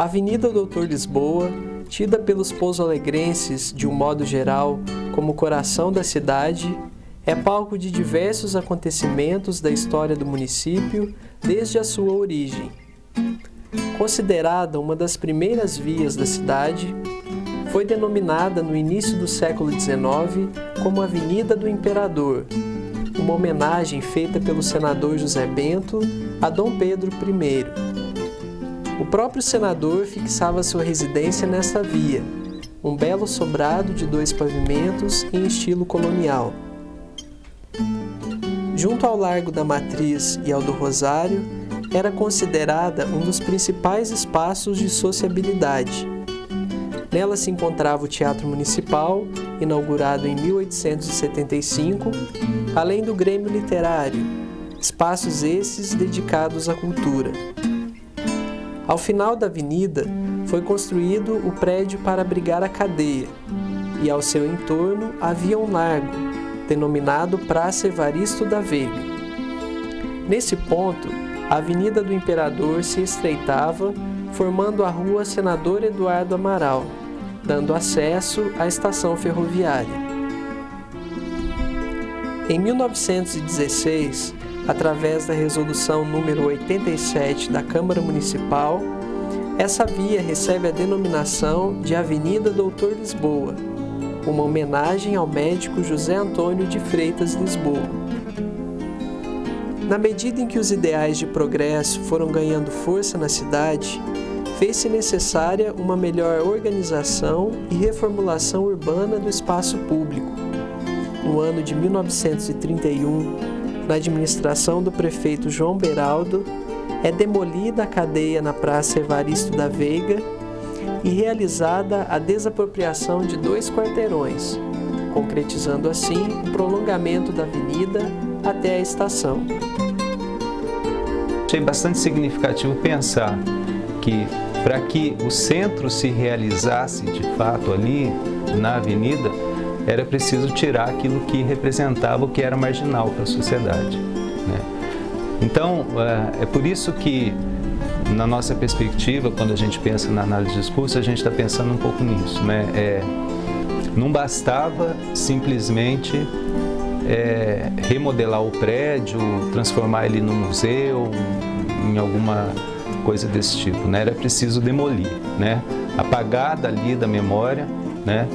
Avenida Doutor Lisboa, tida pelos pouso-alegrenses, de um modo geral, como o coração da cidade, é palco de diversos acontecimentos da história do município desde a sua origem. Considerada uma das primeiras vias da cidade, foi denominada no início do século XIX como Avenida do Imperador, uma homenagem feita pelo senador José Bento a Dom Pedro I. O próprio senador fixava sua residência nesta via, um belo sobrado de 2 pavimentos em estilo colonial. Junto ao Largo da Matriz e ao do Rosário, era considerada um dos principais espaços de sociabilidade. Nela se encontrava o Teatro Municipal, inaugurado em 1875, além do Grêmio Literário, espaços esses dedicados à cultura. Ao final da avenida, foi construído o prédio para abrigar a cadeia, e ao seu entorno havia um largo, denominado Praça Evaristo da Veiga. Nesse ponto, a Avenida do Imperador se estreitava, formando a Rua Senador Eduardo Amaral, dando acesso à estação ferroviária. Em 1916, através da Resolução número 87 da Câmara Municipal, essa via recebe a denominação de Avenida Doutor Lisboa, uma homenagem ao médico José Antônio de Freitas Lisboa. Na medida em que os ideais de progresso foram ganhando força na cidade, fez-se necessária uma melhor organização e reformulação urbana do espaço público. No ano de 1931, na administração do prefeito João Beraldo, é demolida a cadeia na Praça Evaristo da Veiga e realizada a desapropriação de 2 quarteirões, concretizando assim o prolongamento da avenida até a estação. Achei bastante significativo pensar que, para que o centro se realizasse de fato ali na avenida, era preciso tirar aquilo que representava o que era marginal para a sociedade, né? Então, é por isso que, na nossa perspectiva, quando a gente pensa na análise de discurso, a gente está pensando um pouco nisso, né? Não bastava simplesmente remodelar o prédio, transformar ele num museu, em alguma coisa desse tipo, né? Era preciso demolir, né? Apagar dali da memória, né,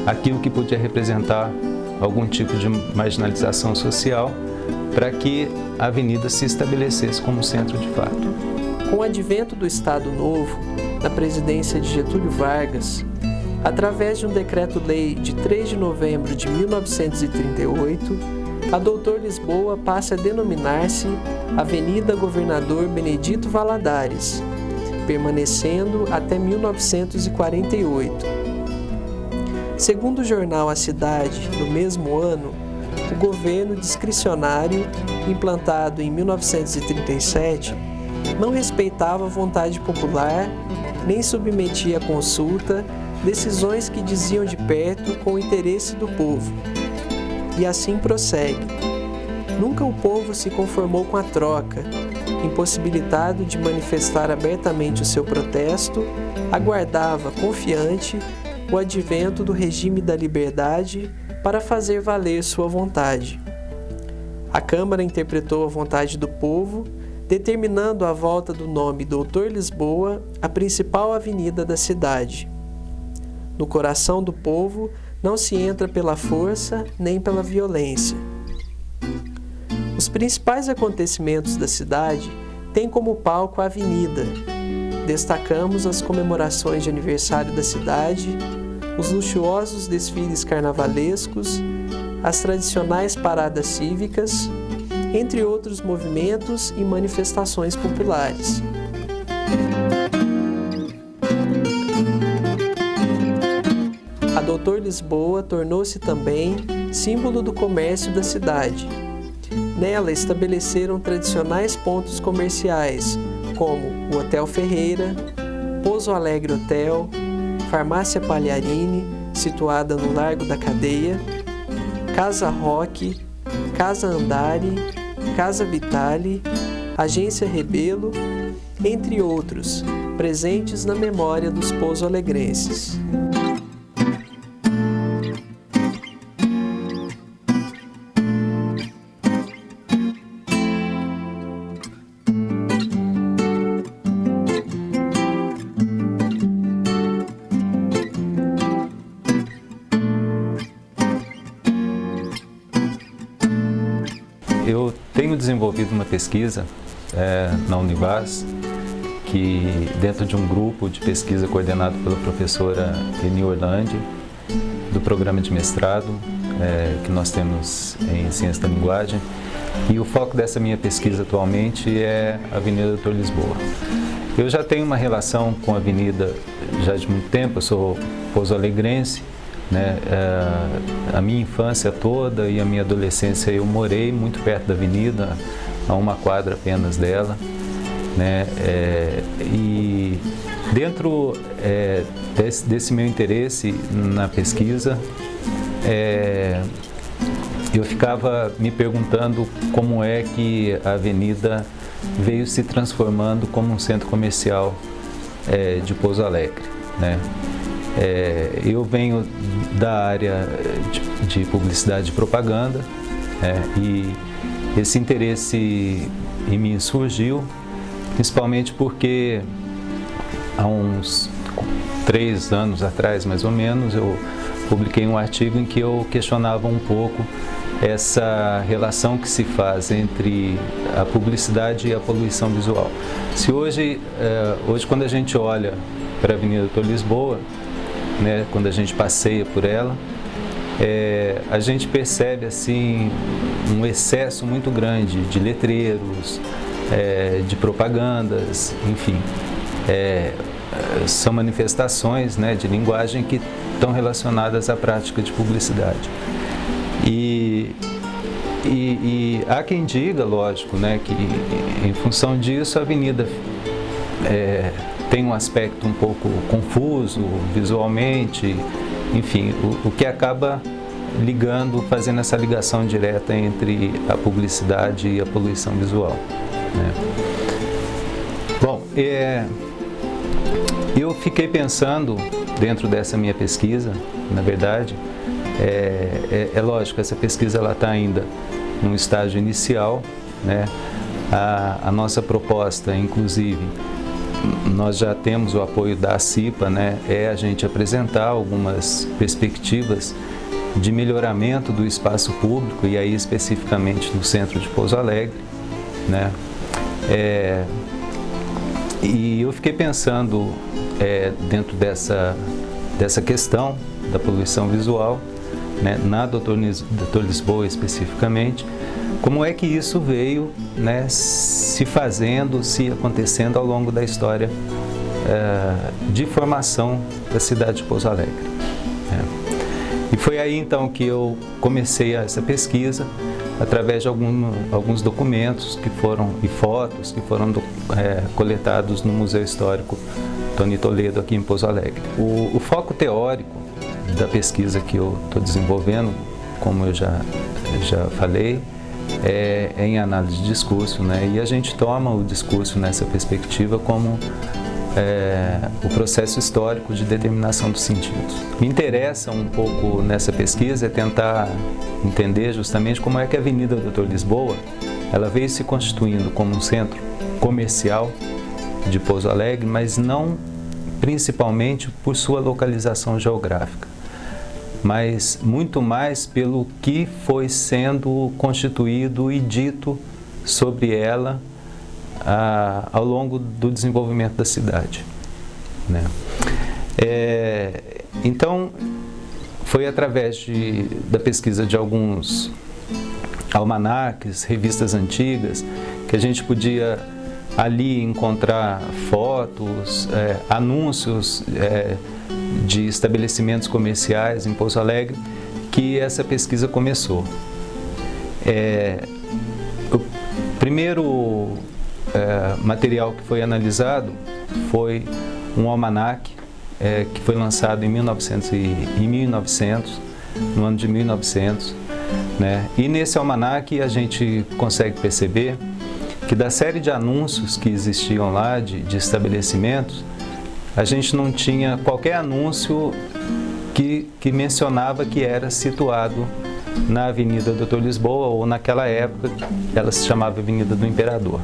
aquilo que podia representar algum tipo de marginalização social, para que a avenida se estabelecesse como centro de fato. Com o advento do Estado Novo, na presidência de Getúlio Vargas, através de um decreto-lei de 3 de novembro de 1938, a Doutor Lisboa passa a denominar-se Avenida Governador Benedito Valadares, permanecendo até 1948. Segundo o jornal A Cidade, no mesmo ano, o governo discricionário, implantado em 1937, não respeitava a vontade popular, nem submetia à consulta decisões que diziam de perto com o interesse do povo. E assim prossegue. Nunca o povo se conformou com a troca, impossibilitado de manifestar abertamente o seu protesto, aguardava, confiante, o advento do regime da liberdade para fazer valer sua vontade. A Câmara interpretou a vontade do povo, determinando a volta do nome Doutor Lisboa à principal avenida da cidade. No coração do povo não se entra pela força nem pela violência. Os principais acontecimentos da cidade têm como palco a avenida. Destacamos as comemorações de aniversário da cidade, os luxuosos desfiles carnavalescos, as tradicionais paradas cívicas, entre outros movimentos e manifestações populares. A Doutor Lisboa tornou-se também símbolo do comércio da cidade. Nela estabeleceram tradicionais pontos comerciais, como o Hotel Ferreira, Pouso Alegre Hotel, Farmácia Pagliarini, situada no Largo da Cadeia, Casa Roque, Casa Andari, Casa Vitale, Agência Rebelo entre outros, presentes na memória dos pouso-alegrenses. Eu tenho desenvolvido uma pesquisa na Univas, que dentro de um grupo de pesquisa coordenado pela professora Eni Orlandi, do programa de mestrado que nós temos em Ciência da Linguagem. E o foco dessa minha pesquisa atualmente é a Avenida Doutor Lisboa. Eu já tenho uma relação com a avenida já de muito tempo, eu sou pouso-alegrense, né? A minha infância toda e a minha adolescência eu morei muito perto da avenida, a uma quadra apenas dela, né? E dentro desse meu interesse na pesquisa, eu ficava me perguntando como é que a avenida veio se transformando como um centro comercial de Pouso Alegre, né? Eu venho da área de publicidade e propaganda, e esse interesse em mim surgiu principalmente porque há uns 3 anos atrás, mais ou menos, eu publiquei um artigo em que eu questionava um pouco essa relação que se faz entre a publicidade e a poluição visual. Se hoje quando a gente olha para a Avenida Doutor Lisboa, né, quando a gente passeia por ela, a gente percebe assim um excesso muito grande de letreiros, de propagandas, enfim, são manifestações, né, de linguagem que estão relacionadas à prática de publicidade. E há quem diga, lógico, né, que em função disso a avenida tem um aspecto um pouco confuso visualmente, enfim, o que acaba fazendo essa ligação direta entre a publicidade e a poluição visual, né? Bom, eu fiquei pensando dentro dessa minha pesquisa, na verdade, é lógico, essa pesquisa ela está ainda num estágio inicial, né? A nossa proposta, inclusive, nós já temos o apoio da CIPA, né? A gente apresentar algumas perspectivas de melhoramento do espaço público, e aí especificamente no centro de Pouso Alegre, né? E eu fiquei pensando dentro dessa questão da poluição visual, né, na Doutor Lisboa especificamente, como é que isso veio, né, se acontecendo ao longo da história de formação da cidade de Pouso Alegre, né? E foi aí então que eu comecei essa pesquisa através de alguns documentos e fotos que foram coletados no Museu Histórico Tony Toledo aqui em Pouso Alegre. O foco teórico da pesquisa que eu estou desenvolvendo, como eu já falei, é em análise de discurso, né? E a gente toma o discurso nessa perspectiva como o processo histórico de determinação dos sentidos. Me interessa um pouco nessa pesquisa tentar entender justamente como é que a Avenida Doutor Lisboa ela veio se constituindo como um centro comercial de Pouso Alegre, mas não principalmente por sua localização geográfica, mas muito mais pelo que foi sendo constituído e dito sobre ela ao longo do desenvolvimento da cidade, né? Então, foi através da pesquisa de alguns almanaques, revistas antigas, que a gente podia ali encontrar fotos, anúncios de estabelecimentos comerciais em Pouso Alegre, que essa pesquisa começou. O primeiro material que foi analisado foi um almanaque que foi lançado em 1900, no ano de 1900, né? E nesse almanaque a gente consegue perceber que da série de anúncios que existiam lá, de estabelecimentos, a gente não tinha qualquer anúncio que mencionava que era situado na Avenida Doutor Lisboa, ou naquela época ela se chamava Avenida do Imperador.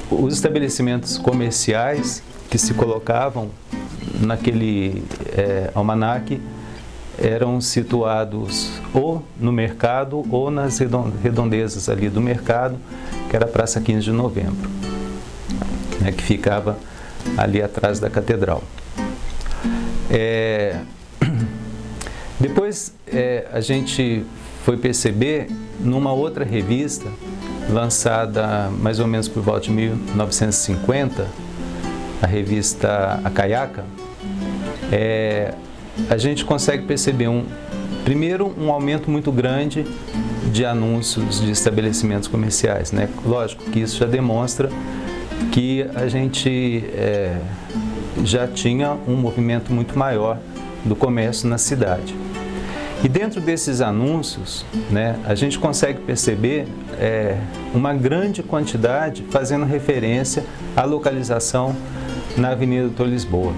Os estabelecimentos comerciais que se colocavam naquele almanaque eram situados ou no mercado ou nas redondezas ali do mercado, que era a Praça 15 de Novembro, né, que ficava ali atrás da catedral. Depois a gente foi perceber numa outra revista, lançada mais ou menos por volta de 1950, a revista A Caiaca, a gente consegue perceber primeiro um aumento muito grande de anúncios de estabelecimentos comerciais, né? Lógico que isso já demonstra que a gente já tinha um movimento muito maior do comércio na cidade. E dentro desses anúncios, né, a gente consegue perceber uma grande quantidade fazendo referência à localização na Avenida Doutor Lisboa.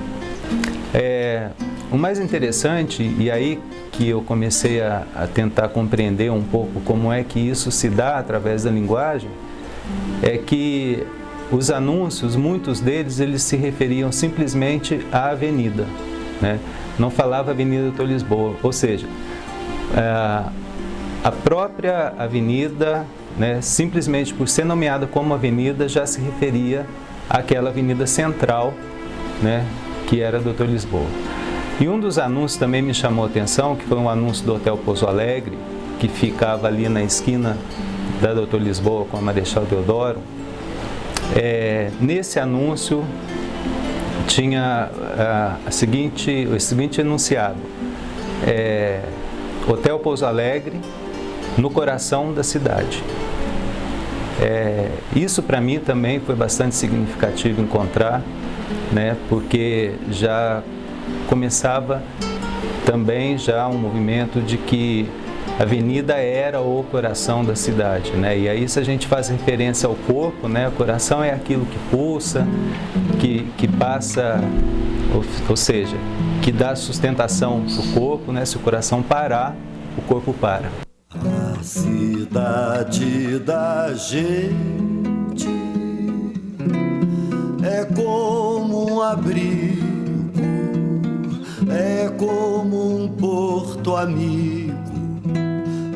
O mais interessante, e aí que eu comecei a tentar compreender um pouco como é que isso se dá através da linguagem, é que os anúncios, muitos deles, eles se referiam simplesmente à avenida, né? Não falava Avenida Doutor Lisboa, ou seja, a própria avenida, né, simplesmente por ser nomeada como avenida, já se referia àquela avenida central, né, que era Doutor Lisboa. E um dos anúncios também me chamou a atenção, que foi um anúncio do Hotel Pouso Alegre, que ficava ali na esquina da Doutor Lisboa com a Marechal Deodoro. Nesse anúncio tinha o seguinte enunciado: Hotel Pouso Alegre, no coração da cidade. Isso para mim também foi bastante significativo encontrar, né, porque já começava também já um movimento de que a avenida era o coração da cidade, né? E aí, se a gente faz referência ao corpo, né, o coração é aquilo que pulsa, que passa, ou seja, que dá sustentação para o corpo, né? Se o coração parar, o corpo para. A cidade da gente é como um abrigo, é como um porto amigo,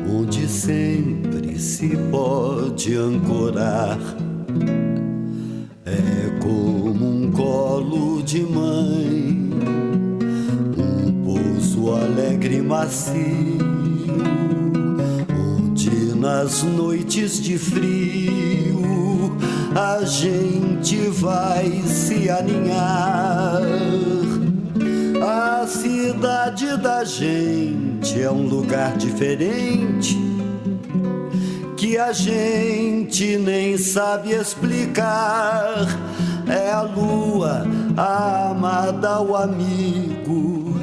onde sempre se pode ancorar. É como um colo de mãe, um pouso alegre e macio, onde nas noites de frio a gente vai se aninhar. A cidade da gente é um lugar diferente que a gente nem sabe explicar. É a lua, a amada, o amigo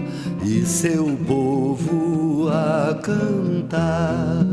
e seu povo a cantar.